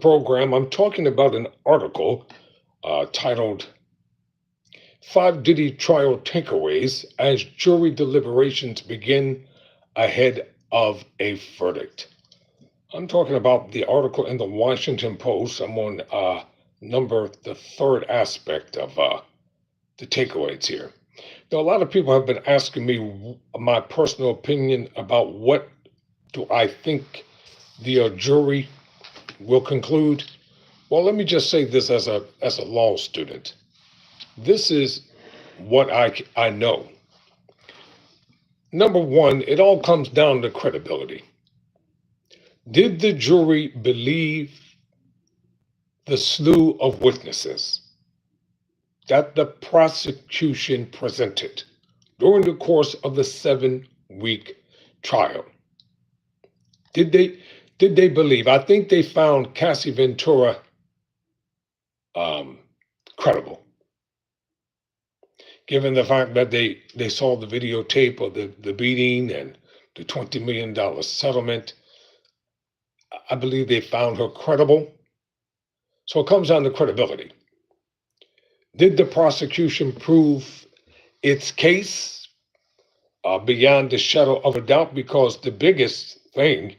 program. I'm talking about an article titled Five Diddy Trial Takeaways as Jury Deliberations Begin Ahead of a Verdict. I'm talking about the article in the Washington Post. I'm on the third aspect of the takeaways here. Now, a lot of people have been asking me my personal opinion about what do I think the jury will conclude. Well, let me just say this as a law student. This is what I know. Number one, it all comes down to credibility. Did the jury believe the slew of witnesses that the prosecution presented during the course of the 7-week trial? Did they believe? I think they found Cassie Ventura credible, given the fact that they saw the videotape of the beating and the $20 million settlement. I believe they found her credible. So it comes down to credibility. Did the prosecution prove its case beyond the shadow of a doubt? Because the biggest thing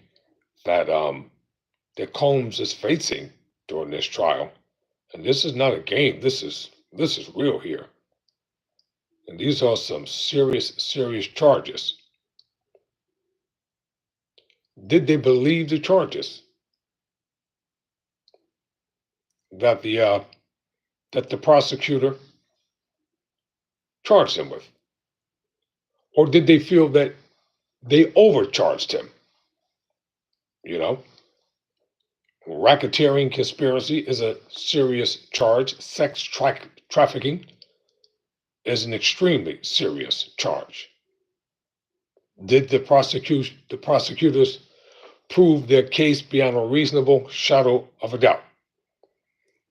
that Combs is facing during this trial, and this is not a game. This is real here, and these are some serious charges. Did they believe the charges that the prosecutor charged him with, or did they feel that they overcharged him? You know, racketeering conspiracy is a serious charge. Sex trafficking is an extremely serious charge. Did the prosecutors prove their case beyond a reasonable shadow of a doubt?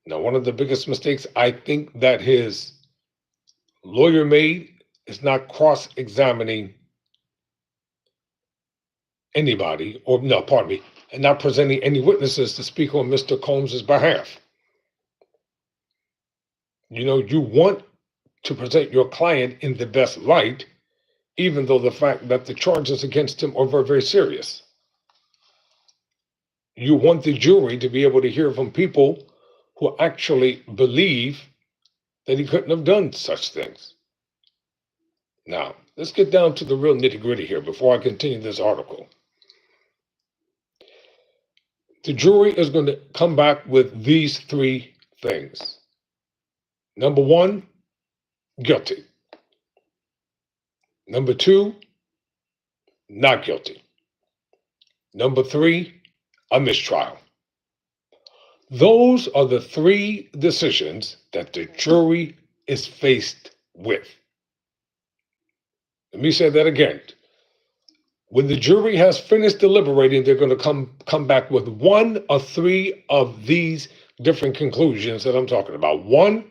Now, one of the biggest mistakes I think that his lawyer made is not cross-examining anybody, and not presenting any witnesses to speak on Mr. Combs's behalf. You know, you want to present your client in the best light, even though the fact that the charges against him are very, very serious. You want the jury to be able to hear from people who actually believe that he couldn't have done such things. Now, let's get down to the real nitty-gritty here before I continue this article. The jury is going to come back with these three things. Number one, guilty. Number two, not guilty. Number three, a mistrial. Those are the three decisions that the jury is faced with. Let me say that again. When the jury has finished deliberating, they're going to come back with one of three of these different conclusions that I'm talking about. One,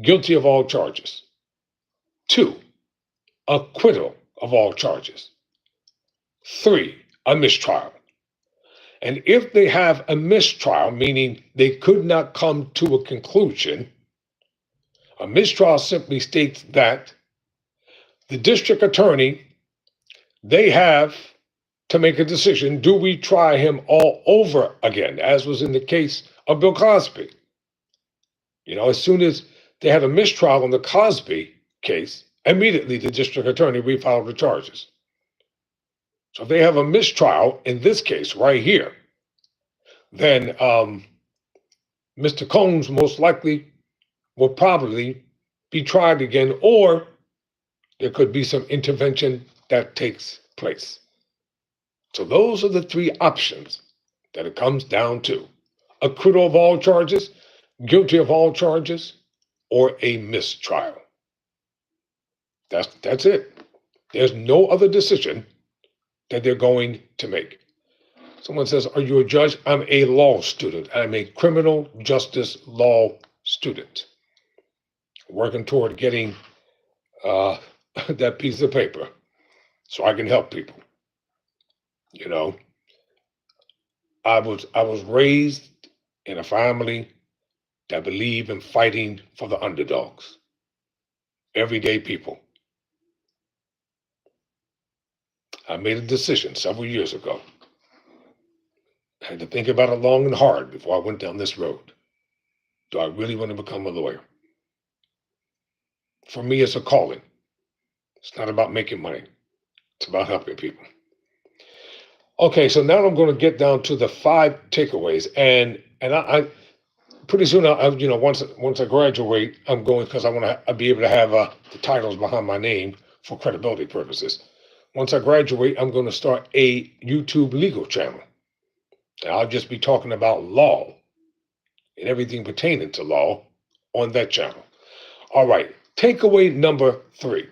guilty of all charges. Two, acquittal of all charges. Three, a mistrial. And if they have a mistrial, meaning they could not come to a conclusion, a mistrial simply states that the district attorney, they have to make a decision. Do we try him all over again, as was in the case of Bill Cosby? You know, as soon as they had a mistrial on the Cosby case, immediately the district attorney refiled the charges. So if they have a mistrial in this case right here, then Mr. Combs most likely will probably be tried again, or there could be some intervention that takes place. So those are the three options that it comes down to: acquittal of all charges, guilty of all charges, or a mistrial. That's it. There's no other decision that they're going to make. Someone says, "Are you a judge?" I'm a law student. I'm a criminal justice law student, working toward getting that piece of paper so I can help people. You know, I was raised in a family that believe in fighting for the underdogs. Everyday people. I made a decision several years ago. I had to think about it long and hard before I went down this road. Do I really want to become a lawyer? For me, it's a calling. It's not about making money. It's about helping people. Okay, so now I'm going to get down to the 5 takeaways, and I pretty soon once I graduate, I'm going because I want to be able to have the titles behind my name for credibility purposes. Once I graduate, I'm going to start a YouTube legal channel. And I'll just be talking about law and everything pertaining to law on that channel. All right, takeaway number 3.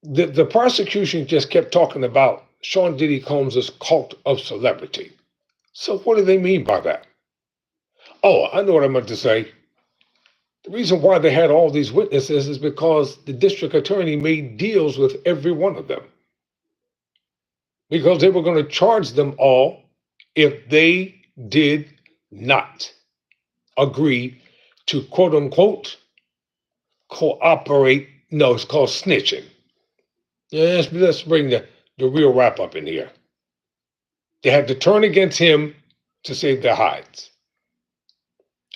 The prosecution just kept talking about Sean Diddy Combs' cult of celebrity. So what do they mean by that? Oh, I know what I meant to say. The reason why they had all these witnesses is because the district attorney made deals with every one of them. Because they were going to charge them all if they did not agree to quote unquote cooperate. No, it's called snitching. Yeah, let's bring the real wrap up in here. They had to turn against him to save their hides.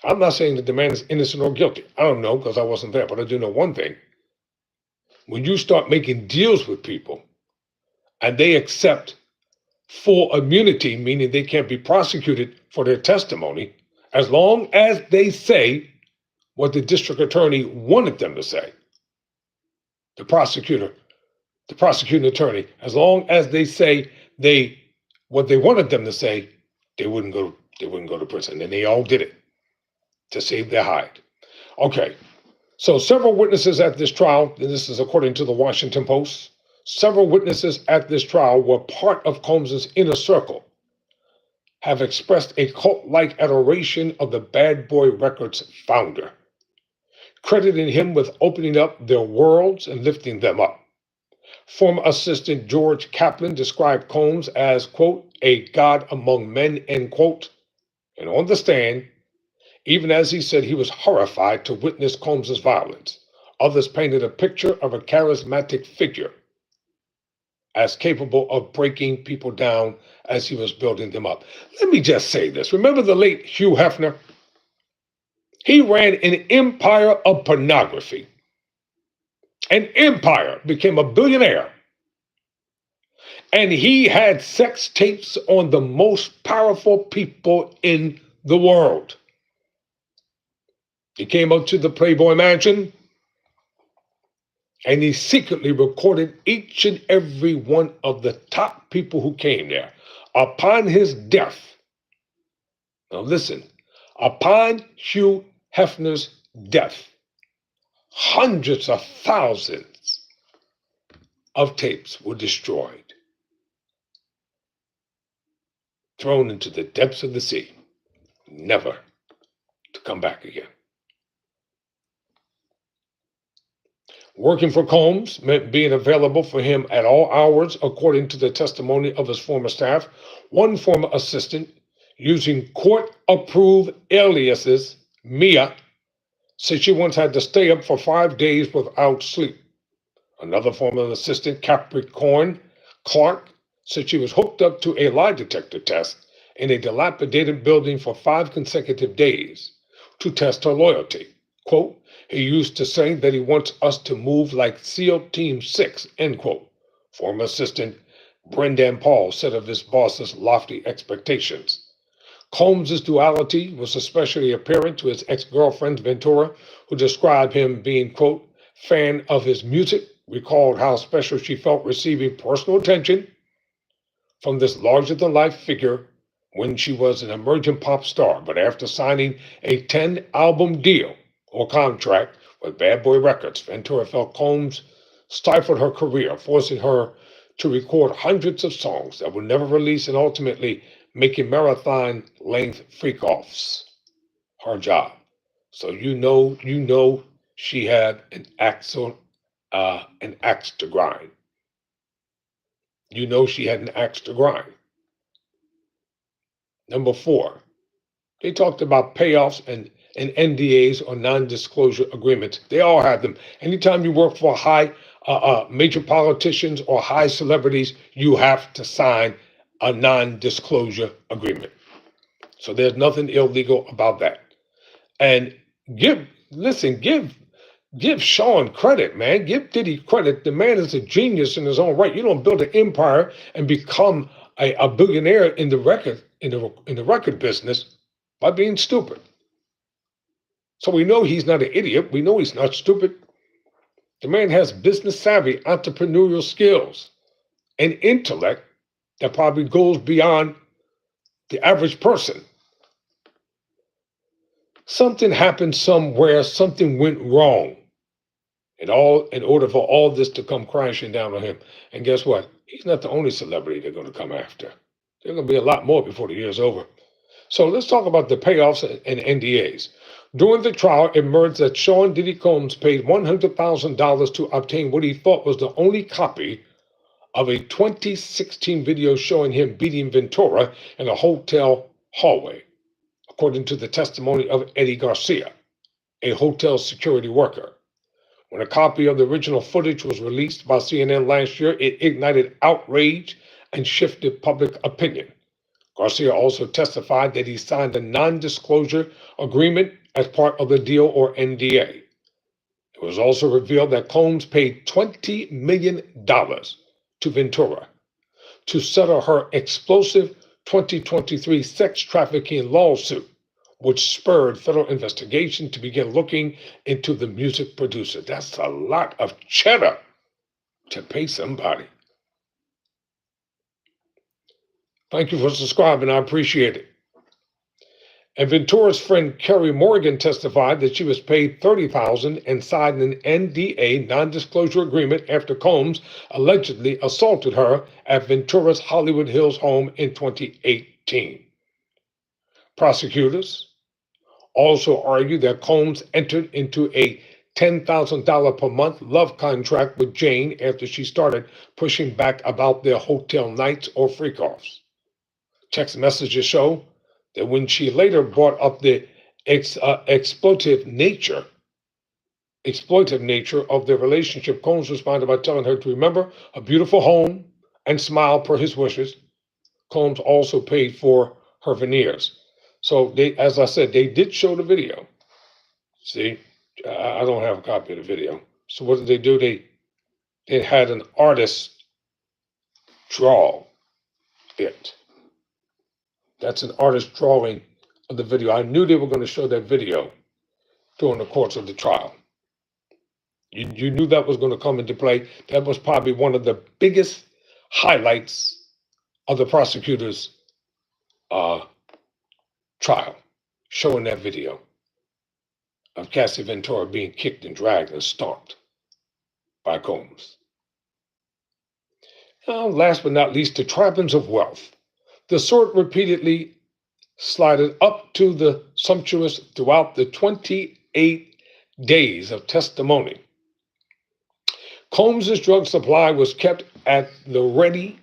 I'm not saying that the man is innocent or guilty. I don't know because I wasn't there, but I do know one thing. When you start making deals with people and they accept full immunity, meaning they can't be prosecuted for their testimony, as long as they say what the district attorney wanted them to say, the prosecuting attorney, as long as they say what they wanted them to say, they wouldn't go to prison. And they all did it to save their hide. Okay. So several witnesses at this trial, and this is according to the Washington Post, several witnesses at this trial were part of Combs' inner circle, have expressed a cult-like adoration of the Bad Boy Records founder, crediting him with opening up their worlds and lifting them up. Former assistant George Kaplan described Combs as, quote, a god among men, end quote, and on the stand, even as he said he was horrified to witness Combs' violence, others painted a picture of a charismatic figure as capable of breaking people down as he was building them up. Let me just say this. Remember the late Hugh Hefner? He ran an empire of pornography. An empire, became a billionaire. And he had sex tapes on the most powerful people in the world. He came up to the Playboy Mansion and he secretly recorded each and every one of the top people who came there. Upon his death, now listen, upon Hugh Hefner's death, hundreds of thousands of tapes were destroyed, thrown into the depths of the sea, never to come back again. Working for Combs meant being available for him at all hours, according to the testimony of his former staff. One former assistant, using court-approved aliases, Mia, said she once had to stay up for 5 days without sleep. Another former assistant, Capricorn Clark, said she was hooked up to a lie detector test in a dilapidated building for 5 consecutive days to test her loyalty. Quote, he used to say that he wants us to move like SEAL Team 6, end quote. Former assistant Brendan Paul said of his boss's lofty expectations. Combs' duality was especially apparent to his ex-girlfriend Ventura, who described him being, quote, fan of his music, recalled how special she felt receiving personal attention from this larger-than-life figure when she was an emerging pop star. But after signing a 10-album deal or contract with Bad Boy Records, Ventura felt Combs stifled her career, forcing her to record hundreds of songs that would never release and ultimately making marathon-length freak-offs her job. So you know she had an axe to grind. You know she had an axe to grind. Number four, they talked about payoffs and NDAs or non-disclosure agreements. They all have them. Anytime you work for major politicians or high celebrities, you have to sign a non-disclosure agreement. So there's nothing illegal about that. And give Sean credit, man. Give Diddy credit. The man is a genius in his own right. You don't build an empire and become a billionaire in the record business by being stupid. So we know he's not an idiot. We know he's not stupid. The man has business savvy, entrepreneurial skills, and intellect that probably goes beyond the average person. Something happened somewhere, something went wrong. In order for all this to come crashing down on him. And guess what? He's not the only celebrity they're going to come after. There's going to be a lot more before the year's over. So let's talk about the payoffs and NDAs. During the trial, it emerged that Sean Diddy Combs paid $100,000 to obtain what he thought was the only copy of a 2016 video showing him beating Ventura in a hotel hallway, according to the testimony of Eddie Garcia, a hotel security worker. When a copy of the original footage was released by CNN last year, it ignited outrage and shifted public opinion. Garcia also testified that he signed a non-disclosure agreement as part of the deal, or NDA. It was also revealed that Combs paid $20 million to Ventura to settle her explosive 2023 sex trafficking lawsuit, which spurred federal investigation to begin looking into the music producer. That's a lot of cheddar to pay somebody. Thank you for subscribing. I appreciate it. And Ventura's friend Kerry Morgan testified that she was paid $30,000 and signed an NDA, non-disclosure agreement, after Combs allegedly assaulted her at Ventura's Hollywood Hills home in 2018. Prosecutors also argued that Combs entered into a $10,000 per month love contract with Jane after she started pushing back about their hotel nights or freak-offs. Text messages show that when she later brought up the exploitive nature of their relationship, Combs responded by telling her to remember a beautiful home and smile per his wishes. Combs also paid for her veneers. So as I said, they did show the video. See, I don't have a copy of the video. So what did they do? They had an artist draw it. That's an artist drawing of the video. I knew they were going to show that video during the course of the trial. You knew that was going to come into play. That was probably one of the biggest highlights of the prosecutor's trial, showing that video of Cassie Ventura being kicked and dragged and stomped by Combs. Now, last but not least, the trappings of wealth. The sort repeatedly slided up to the sumptuous throughout the 28 days of testimony. Combs' drug supply was kept at the ready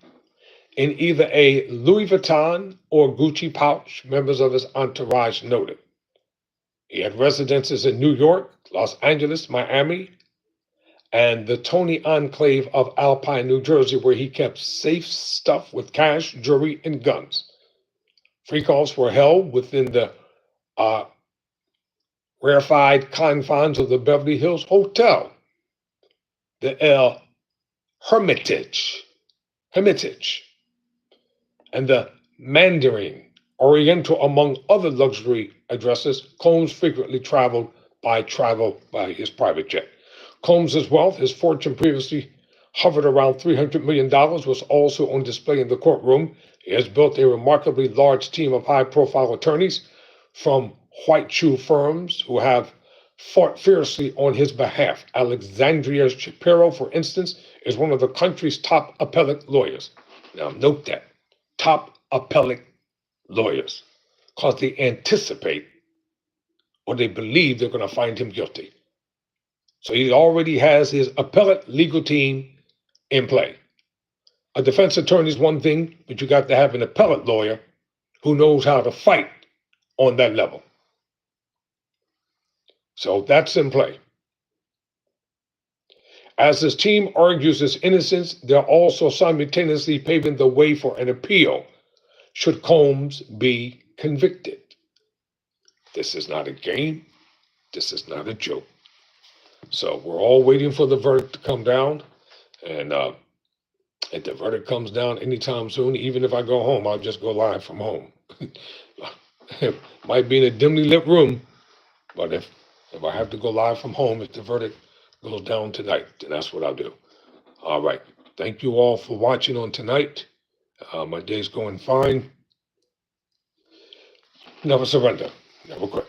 in either a Louis Vuitton or Gucci pouch, members of his entourage noted. He had residences in New York, Los Angeles, Miami, and the Tony Enclave of Alpine, New Jersey, where he kept safe stuff with cash, jewelry, and guns. Freak-offs were held within the rarefied confines of the Beverly Hills Hotel, the Hermitage, and the Mandarin Oriental, among other luxury addresses. Combs frequently traveled by his private jet. Combs' wealth, his fortune previously hovered around $300 million, was also on display in the courtroom. He has built a remarkably large team of high-profile attorneys from white shoe firms who have fought fiercely on his behalf. Alexandria Shapiro, for instance, is one of the country's top appellate lawyers. Now, note that. Top appellate lawyers. Because they anticipate or they believe they're going to find him guilty. So he already has his appellate legal team in play. A defense attorney is one thing, but you got to have an appellate lawyer who knows how to fight on that level. So that's in play. As his team argues his innocence, they're also simultaneously paving the way for an appeal should Combs be convicted. This is not a game. This is not a joke. So we're all waiting for the verdict to come down. And if the verdict comes down anytime soon, even if I go home, I'll just go live from home. It might be in a dimly lit room, but if I have to go live from home, if the verdict goes down tonight, then that's what I'll do. All right. Thank you all for watching on tonight. My day's going fine. Never surrender. Never quit.